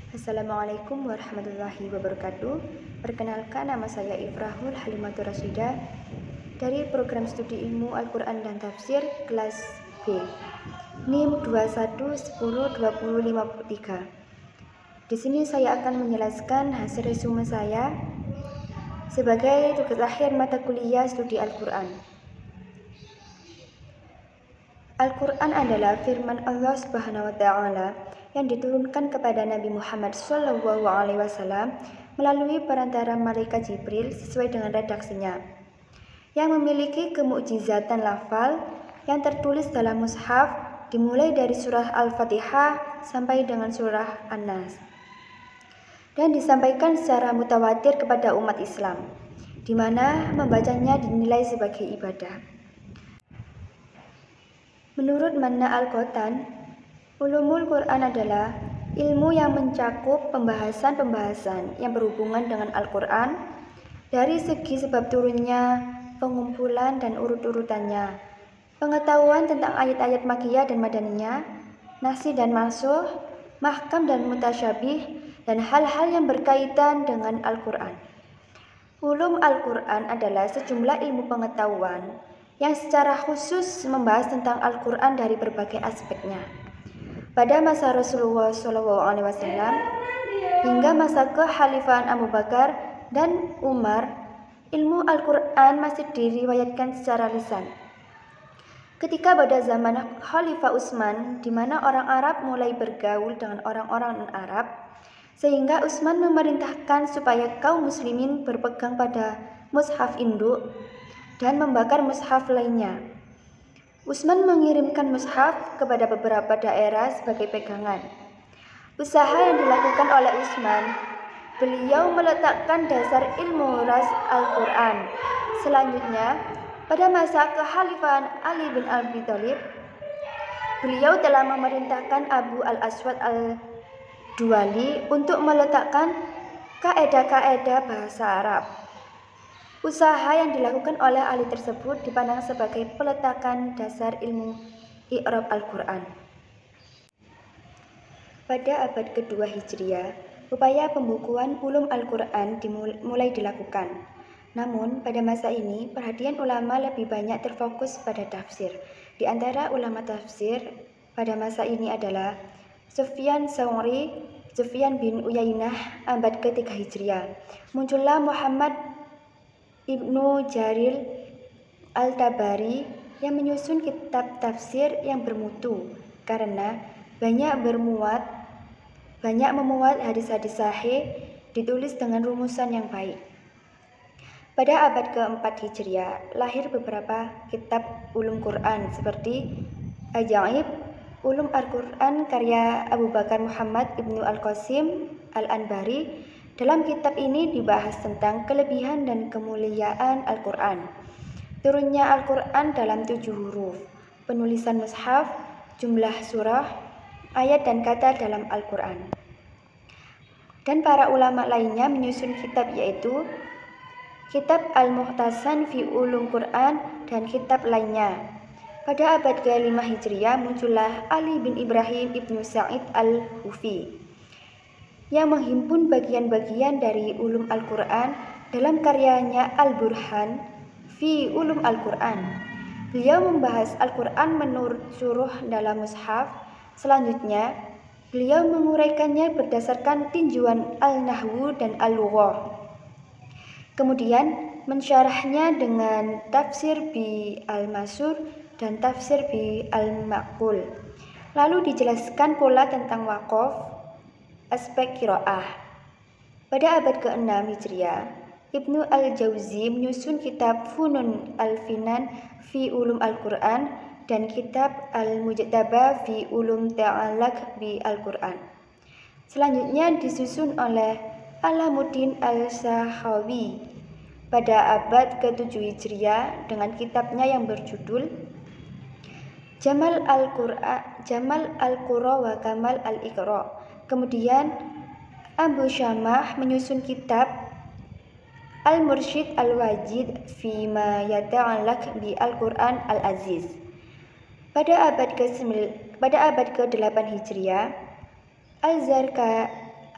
Assalamualaikum warahmatullahi wabarakatuh. Perkenalkan, nama saya Ifrahul Halimatur Rasyidah dari program studi ilmu Al-Quran dan Tafsir kelas B, NIM 21102053. Di sini saya akan menjelaskan hasil resume saya sebagai tugas akhir mata kuliah studi Al-Quran. Al-Quran adalah firman Allah Subhanahu wa Ta'ala yang diturunkan kepada Nabi Muhammad SAW melalui perantara malaikat Jibril sesuai dengan redaksinya, yang memiliki kemukjizatan lafal yang tertulis dalam mushaf dimulai dari surah Al-Fatihah sampai dengan surah An-Nas, dan disampaikan secara mutawatir kepada umat Islam, di mana membacanya dinilai sebagai ibadah. Menurut Manna Al-Qotan, ulumul Quran adalah ilmu yang mencakup pembahasan-pembahasan yang berhubungan dengan Al-Quran dari segi sebab turunnya, pengumpulan dan urut-urutannya, pengetahuan tentang ayat-ayat Makkiyah dan Madaniyah, nasih dan mansuh, mahkam dan mutasyabih, dan hal-hal yang berkaitan dengan Al-Quran. Ulum Al-Quran adalah sejumlah ilmu pengetahuan yang secara khusus membahas tentang Al-Quran dari berbagai aspeknya. Pada masa Rasulullah SAW hingga masa kekhalifahan Abu Bakar dan Umar, ilmu Al-Quran masih diriwayatkan secara lisan. Ketika pada zaman Khalifah Utsman, di mana orang Arab mulai bergaul dengan orang-orang non-Arab, sehingga Utsman memerintahkan supaya kaum muslimin berpegang pada mushaf induk dan membakar mushaf lainnya. Utsman mengirimkan mushaf kepada beberapa daerah sebagai pegangan. Usaha yang dilakukan oleh Utsman, beliau meletakkan dasar ilmu ras Al-Quran. Selanjutnya, pada masa kekhalifahan Ali bin Abi Thalib, beliau telah memerintahkan Abu al-Aswad al-Duwali untuk meletakkan kaedah-kaedah bahasa Arab. Usaha yang dilakukan oleh Ali tersebut dipandang sebagai peletakan dasar ilmu i'rab Al-Quran. Pada abad kedua Hijriah, upaya pembukuan ulum Al-Quran mulai dilakukan. Namun, pada masa ini, perhatian ulama lebih banyak terfokus pada tafsir. Di antara ulama tafsir pada masa ini adalah Sufyan Tsauri, Sufyan bin Uyainah, abad ketiga Hijriah. Muncullah Muhammad Ibnu Jarir Al-Tabari yang menyusun kitab tafsir yang bermutu karena banyak memuat hadis-hadis sahih ditulis dengan rumusan yang baik. Pada abad keempat Hijriah lahir beberapa kitab ulum Quran seperti Ajaib Ulum Al-Quran karya Abu Bakar Muhammad Ibnu Al-Qasim Al-Anbari. Dalam kitab ini dibahas tentang kelebihan dan kemuliaan Al-Quran, turunnya Al-Quran dalam 7 huruf, penulisan mushaf, jumlah surah, ayat dan kata dalam Al-Quran. Dan para ulama lainnya menyusun kitab, yaitu Kitab Al-Muhtasan fi Ulum Quran dan kitab lainnya. Pada abad ke-5 Hijriah muncullah Ali bin Ibrahim Ibnu Sa'id Al-Hufi yang menghimpun bagian-bagian dari ulum Al-Quran dalam karyanya Al-Burhan fi Ulum Al-Quran. Beliau membahas Al-Quran menurut suruh dalam mushaf. Selanjutnya, beliau menguraikannya berdasarkan tinjauan Al-Nahwu dan Al-Lughah. Kemudian, mensyarahnya dengan tafsir bi Al-Masur dan tafsir bi Al-Maqbul. Lalu dijelaskan pula tentang waqaf, aspek qiraah. Pada abad ke-6 Hijriah, Ibnu Al-Jauzi menyusun kitab Funun Al-Finan fi Ulum Al-Quran dan kitab Al-Mujtaba fi Ulum Ta'alaq bi Al-Quran. Selanjutnya disusun oleh Alamuddin Al-Sakhawi pada abad ke-7 Hijriah dengan kitabnya yang berjudul Jamal Al-Qura wa Kamal Al-Iqra. Kemudian Abu Syamah menyusun kitab Al-Mursyid Al-Wajid fi ma yata'allaq bi Al-Quran Al-Aziz. Pada abad ke-8 Hijriah,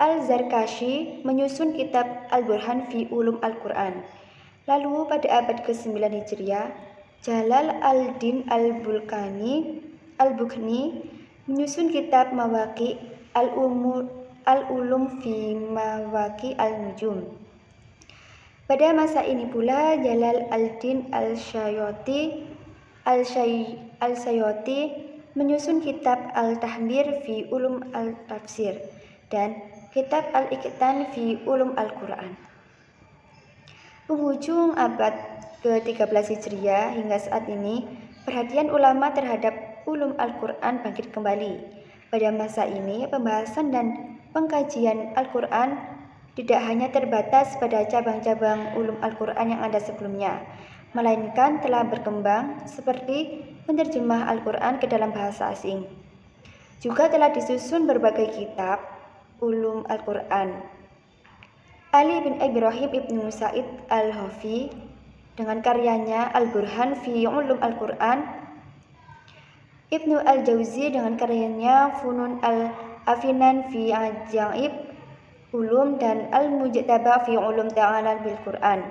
Al-Zarkashi menyusun kitab Al-Burhan fi Ulum Al-Quran. Lalu pada abad ke-9 Hijriah, Jalal al-Din Al-Bukhni menyusun kitab Mawaqi Al-Ulum fi Mawaqi Al-Nujum. Pada masa ini pula Jalal al-Din Al-Sayoti menyusun kitab Al-Tahbir fi Ulum Al-Tafsir dan kitab Al-Iqtan fi Ulum Al-Quran. Penghujung abad ke-13 Hijriah hingga saat ini, perhatian ulama terhadap ulum Al-Quran bangkit kembali. Pada masa ini, pembahasan dan pengkajian Al-Quran tidak hanya terbatas pada cabang-cabang ulum Al-Quran yang ada sebelumnya, melainkan telah berkembang seperti menerjemah Al-Quran ke dalam bahasa asing. Juga telah disusun berbagai kitab ulum Al-Quran. Ali bin Ibrahim ibnu Sa'id al-Hafi dengan karyanya Al-Burhan fi Ulum Al-Quran, Ibnu Al-Jauzi dengan karyanya Funun al-Afinan fi Ajaib Ulum dan Al-Mujtaba fi Ulum Ta'ala bil Quran.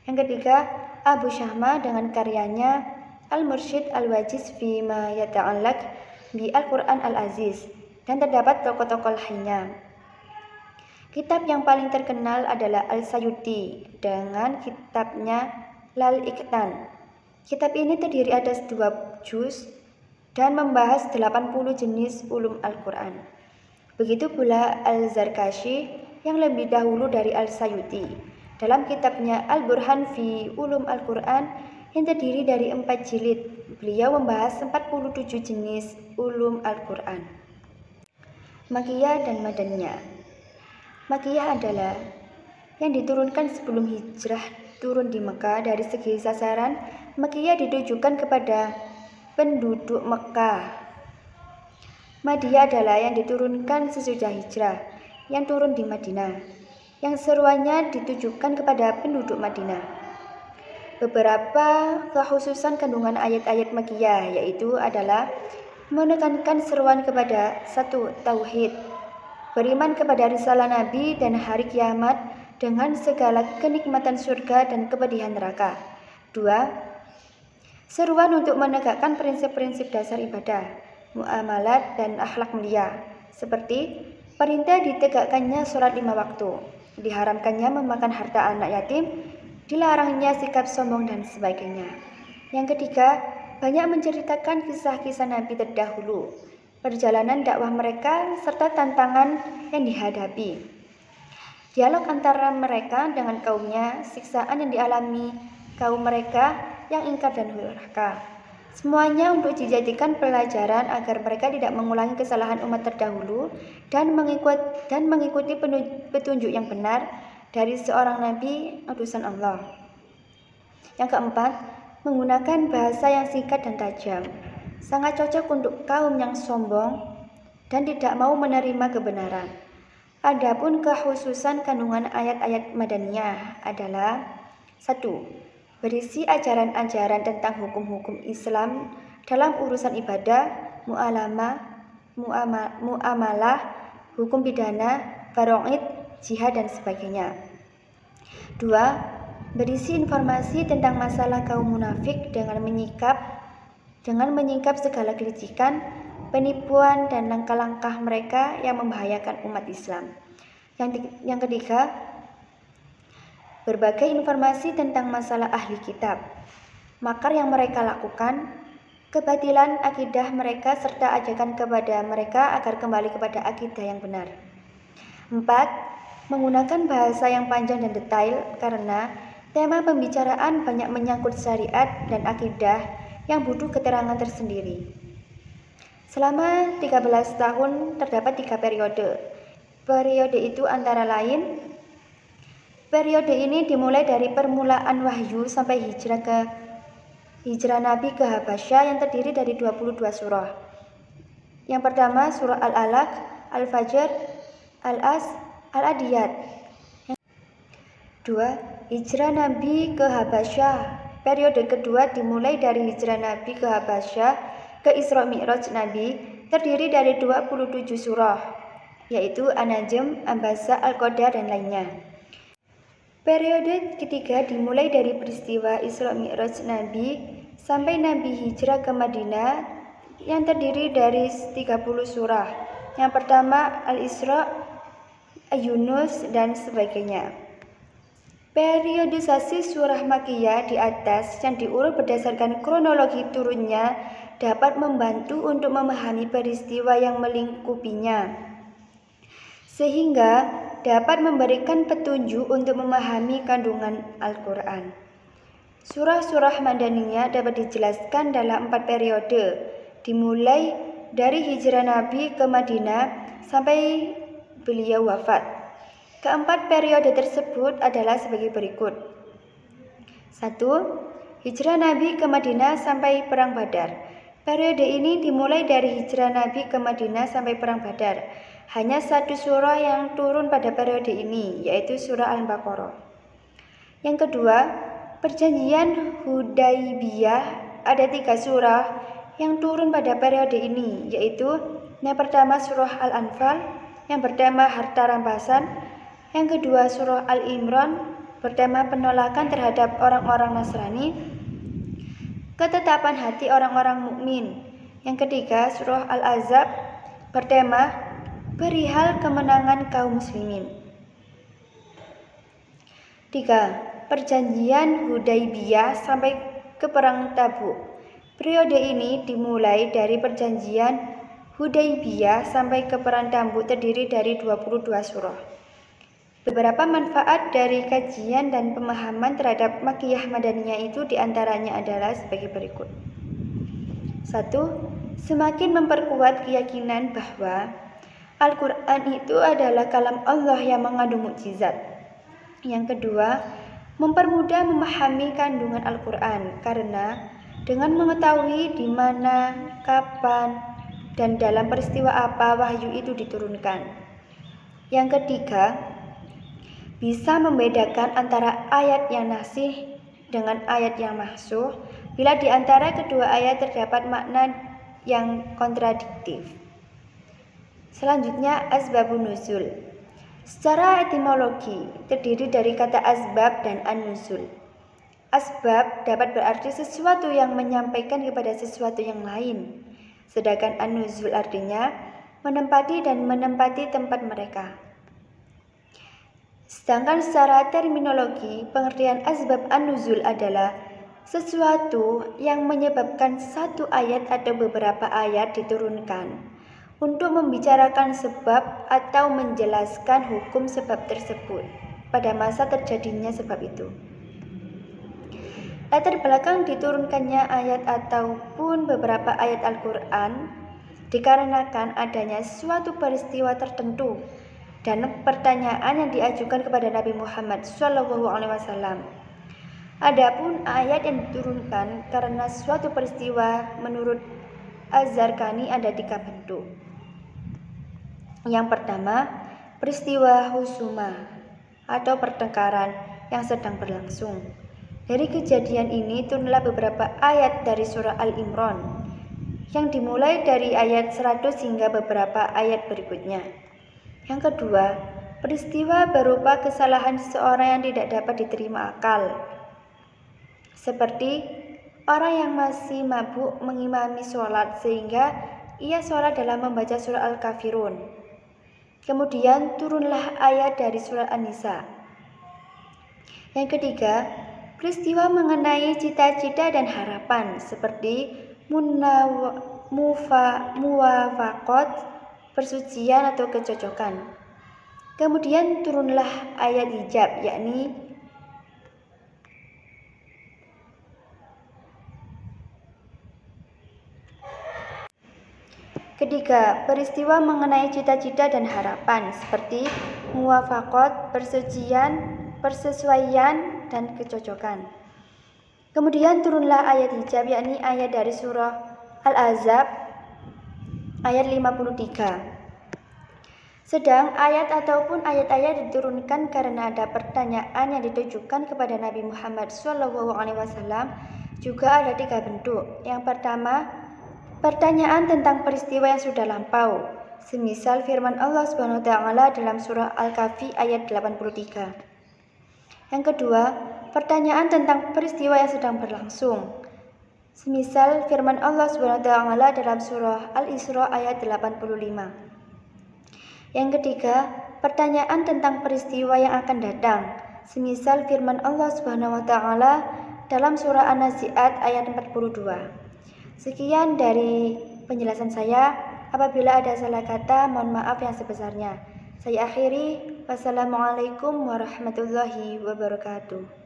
Yang ketiga, Abu Syahma dengan karyanya Al-Mursyid Al-Wajiz fi ma yata'allaq bi Al-Quran Al-Aziz, dan terdapat tokoh-tokoh lainnya. Kitab yang paling terkenal adalah Al-Sayuti dengan kitabnya Lal-Iqtan. Kitab ini terdiri atas 2 juz dan membahas 80 jenis ulum Al-Quran. Begitu pula Al-Zarkashi yang lebih dahulu dari Al-Sayuti. Dalam kitabnya Al-Burhan fi Ulum Al-Quran yang terdiri dari 4 jilid, beliau membahas 47 jenis ulum Al-Quran. Makkiyah dan Madaniyah. Makkiyah adalah yang diturunkan sebelum hijrah turun di Mekah. Dari segi sasaran, Makkiyah ditujukan kepada penduduk Mekah. Madiyah adalah yang diturunkan sesudah hijrah, yang turun di Madinah, yang seruannya ditujukan kepada penduduk Madinah. Beberapa kekhususan kandungan ayat-ayat Makkiyah yaitu adalah menekankan seruan kepada 1. Tauhid, beriman kepada risalah Nabi dan hari kiamat dengan segala kenikmatan surga dan kepedihan neraka. 2. Seruan untuk menegakkan prinsip-prinsip dasar ibadah, muamalat dan akhlak mulia, seperti perintah ditegakkannya sholat 5 waktu, diharamkannya memakan harta anak yatim, dilarangnya sikap sombong dan sebagainya. Yang ketiga, banyak menceritakan kisah-kisah Nabi terdahulu, perjalanan dakwah mereka, serta tantangan yang dihadapi. Dialog antara mereka dengan kaumnya, siksaan yang dialami kaum mereka yang ingkar dan durhaka. Semuanya untuk dijadikan pelajaran agar mereka tidak mengulangi kesalahan umat terdahulu dan mengikuti petunjuk yang benar dari seorang nabi utusan Allah. Yang keempat, menggunakan bahasa yang singkat dan tajam. Sangat cocok untuk kaum yang sombong dan tidak mau menerima kebenaran. Adapun kekhususan kandungan ayat-ayat Madaniyah adalah 1. Berisi ajaran-ajaran tentang hukum-hukum Islam dalam urusan ibadah, muamalah, hukum pidana, faraid, jihad dan sebagainya. 2. Berisi informasi tentang masalah kaum munafik dengan menyingkap segala kelicikan, penipuan dan langkah-langkah mereka yang membahayakan umat Islam. Yang ketiga, berbagai informasi tentang masalah ahli kitab, makar yang mereka lakukan, kebatilan akidah mereka serta ajakan kepada mereka agar kembali kepada akidah yang benar. 4. Menggunakan bahasa yang panjang dan detail karena tema pembicaraan banyak menyangkut syariat dan akidah yang butuh keterangan tersendiri. Selama 13 tahun terdapat 3 periode. Periode itu antara lain, periode ini dimulai dari permulaan wahyu sampai hijrah Nabi ke Habasyah yang terdiri dari 22 surah. Yang pertama surah Al-Alaq, Al-Fajr, Al-As, Al-Adiyat. 2. Hijrah Nabi ke Habasyah. Periode kedua dimulai dari hijrah Nabi ke Habasyah ke Isra Mi'raj Nabi, terdiri dari 27 surah. yaitu An-Najm, Ambasa, Al-Qadar, dan lainnya. Periode ketiga dimulai dari peristiwa Isra Mi'raj Nabi sampai Nabi hijrah ke Madinah yang terdiri dari 30 surah. Yang pertama Al-Isra, Yunus, dan sebagainya. Periodisasi surah Makkiyah di atas yang diurut berdasarkan kronologi turunnya dapat membantu untuk memahami peristiwa yang melingkupinya, sehingga dapat memberikan petunjuk untuk memahami kandungan Al-Quran. Surah-surah Madaniyah dapat dijelaskan dalam 4 periode, dimulai dari hijrah Nabi ke Madinah sampai beliau wafat. Keempat periode tersebut adalah sebagai berikut. 1. Hijrah Nabi ke Madinah sampai Perang Badar. Periode ini dimulai dari hijrah Nabi ke Madinah sampai Perang Badar. Hanya satu surah yang turun pada periode ini, yaitu surah Al-Baqarah. Yang kedua, Perjanjian Hudaibiyah. Ada 3 surah yang turun pada periode ini, yaitu yang pertama surah Al-Anfal yang bertema harta rampasan, yang kedua surah Al-Imran bertema penolakan terhadap orang-orang Nasrani, ketetapan hati orang-orang mukmin. Yang ketiga surah Al-Ahzab bertema perihal kemenangan kaum muslimin. 3. Perjanjian Hudaibiyah sampai ke Perang Tabuk. Periode ini dimulai dari Perjanjian Hudaibiyah sampai ke Perang Tabuk, terdiri dari 22 surah. Beberapa manfaat dari kajian dan pemahaman terhadap Makkiyah Madaniyah itu diantaranya adalah sebagai berikut. 1. Semakin memperkuat keyakinan bahwa Al-Quran itu adalah kalam Allah yang mengandung mukjizat. Yang kedua, mempermudah memahami kandungan Al-Quran karena dengan mengetahui di mana, kapan, dan dalam peristiwa apa wahyu itu diturunkan. Yang ketiga, bisa membedakan antara ayat yang nasih dengan ayat yang mahsuh bila di antara kedua ayat terdapat makna yang kontradiktif. Selanjutnya, asbabun nuzul. Secara etimologi terdiri dari kata asbab dan an-nuzul. Asbab dapat berarti sesuatu yang menyampaikan kepada sesuatu yang lain, sedangkan an-nuzul artinya menempati dan menempati tempat mereka. Sedangkan secara terminologi, pengertian asbab an-nuzul adalah sesuatu yang menyebabkan satu ayat atau beberapa ayat diturunkan untuk membicarakan sebab atau menjelaskan hukum sebab tersebut pada masa terjadinya sebab itu. Latar belakang diturunkannya ayat ataupun beberapa ayat Al-Quran dikarenakan adanya suatu peristiwa tertentu dan pertanyaan yang diajukan kepada Nabi Muhammad SAW. Adapun ayat yang diturunkan karena suatu peristiwa menurut Az-Zarqani ada 3 bentuk. Yang pertama, peristiwa husuma atau pertengkaran yang sedang berlangsung. Dari kejadian ini turunlah beberapa ayat dari surah Al-Imran yang dimulai dari ayat 100 hingga beberapa ayat berikutnya. Yang kedua, peristiwa berupa kesalahan seseorang yang tidak dapat diterima akal, seperti orang yang masih mabuk mengimami sholat sehingga ia sholat dalam membaca surah Al-Kafirun. Kemudian turunlah ayat dari surah An-Nisa. Yang ketiga, peristiwa mengenai cita-cita dan harapan seperti muwafaqat, persucian atau kecocokan. Kemudian turunlah ayat hijab, yakni ketiga, peristiwa mengenai cita-cita dan harapan seperti muwafaqat, persucian, persesuaian, dan kecocokan. Kemudian turunlah ayat hijab, yakni ayat dari surah Al-Ahzab ayat 53. Sedang ayat ataupun ayat-ayat diturunkan karena ada pertanyaan yang ditujukan kepada Nabi Muhammad SAW juga ada 3 bentuk. Yang pertama, pertanyaan tentang peristiwa yang sudah lampau, semisal firman Allah Subhanahu wa taala dalam surah Al-Kahfi ayat 83. Yang kedua, pertanyaan tentang peristiwa yang sedang berlangsung, semisal firman Allah Subhanahu wa taala dalam surah Al-Isra ayat 85. Yang ketiga, pertanyaan tentang peristiwa yang akan datang, semisal firman Allah Subhanahu wa taala dalam surah An-Nazi'at ayat 42. Sekian dari penjelasan saya. Apabila ada salah kata, mohon maaf yang sebesarnya. Saya akhiri. Wassalamualaikum warahmatullahi wabarakatuh.